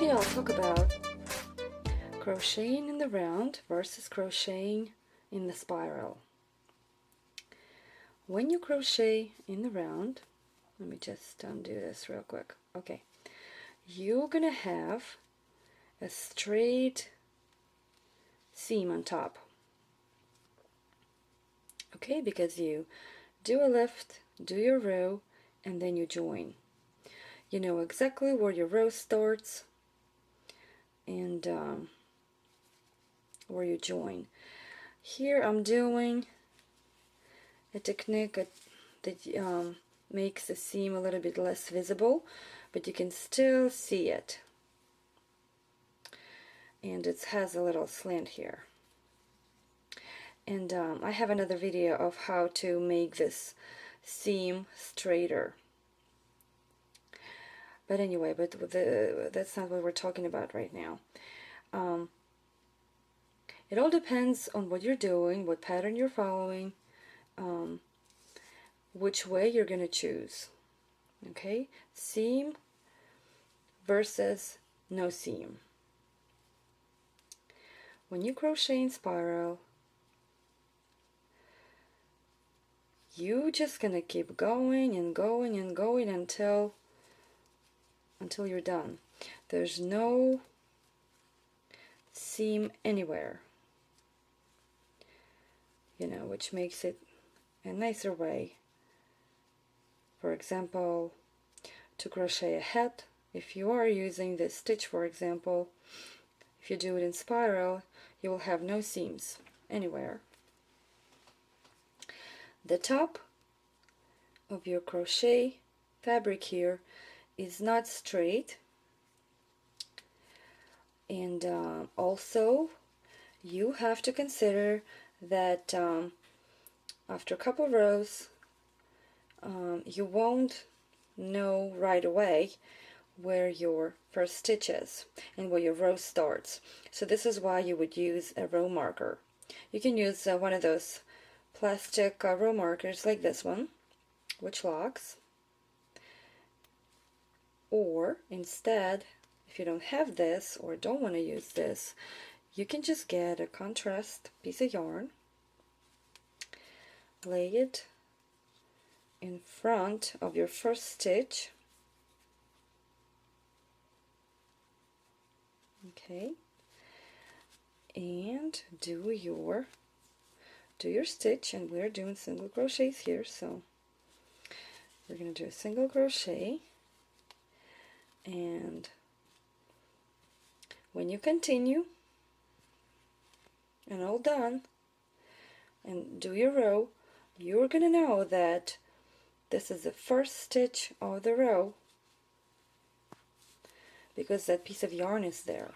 Today I'll talk about crocheting in the round versus crocheting in the spiral. When you crochet in the round, let me just undo this real quick. Okay, you're gonna have a straight seam on top. Okay, because you do a lift, do your row, and then you join. You know exactly where your row starts and where you join. Here I'm doing a technique that makes the seam a little bit less visible, but you can still see it, and it has a little slant here. And I have another video of how to make this seam straighter. But anyway, that's not what we're talking about right now. It all depends on what you're doing, what pattern you're following, which way you're going to choose. Okay? Seam versus no seam. When you crochet in spiral, you're just going to keep going and going and going until you're done. There's no seam anywhere, you know, which makes it a nicer way. For example, to crochet a hat, if you are using this stitch, for example, if you do it in spiral, you will have no seams anywhere. The top of your crochet fabric here is not straight, and also you have to consider that after a couple rows you won't know right away where your first stitch is and where your row starts. So this is why you would use a row marker. You can use one of those plastic row markers like this one, which locks. Or instead, if you don't have this or don't want to use this, you can just get a contrast piece of yarn, lay it in front of your first stitch, okay, and do your stitch. And we're doing single crochets here, so we're going to do a single crochet. And when you continue and all done and do your row, you're gonna know that this is the first stitch of the row because that piece of yarn is there.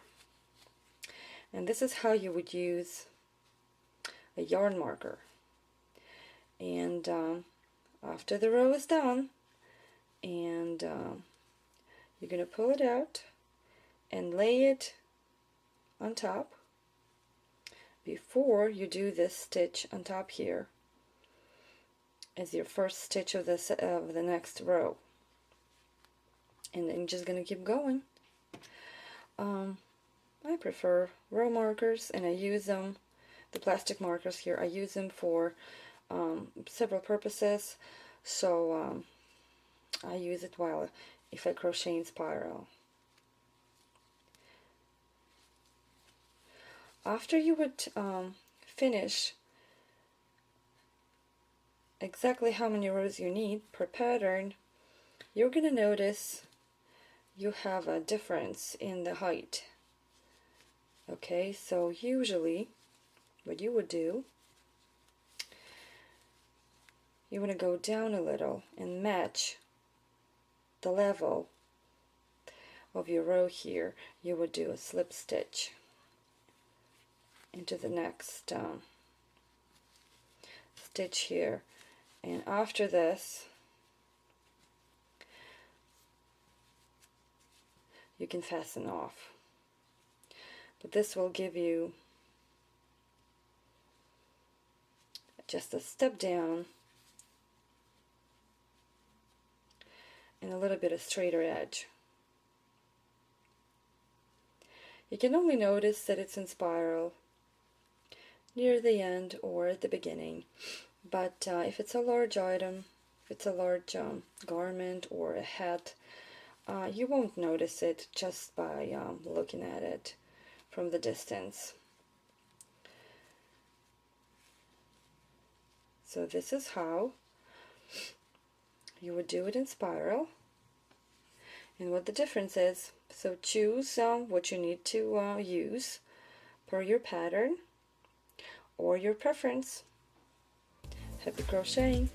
And this is how you would use a yarn marker. And after the row is done, and you're going to pull it out and lay it on top before you do this stitch on top here as your first stitch of the next row. And then you're just going to keep going. I prefer row markers, and I use them, the plastic markers here, I use them for several purposes. So I use it if I crochet in spiral. After you would finish exactly how many rows you need per pattern, you're going to notice you have a difference in the height. Okay, so usually what you would do, you want to go down a little and match the level of your row here. You would do a slip stitch into the next stitch here, and after this you can fasten off. But this will give you just a step down and a little bit of straighter edge. You can only notice that it's in spiral near the end or at the beginning. But if it's a large item, if it's a large garment or a hat, you won't notice it just by looking at it from the distance. So this is how you would do it in spiral, and what the difference is. So choose what you need to use per your pattern or your preference. Happy crocheting!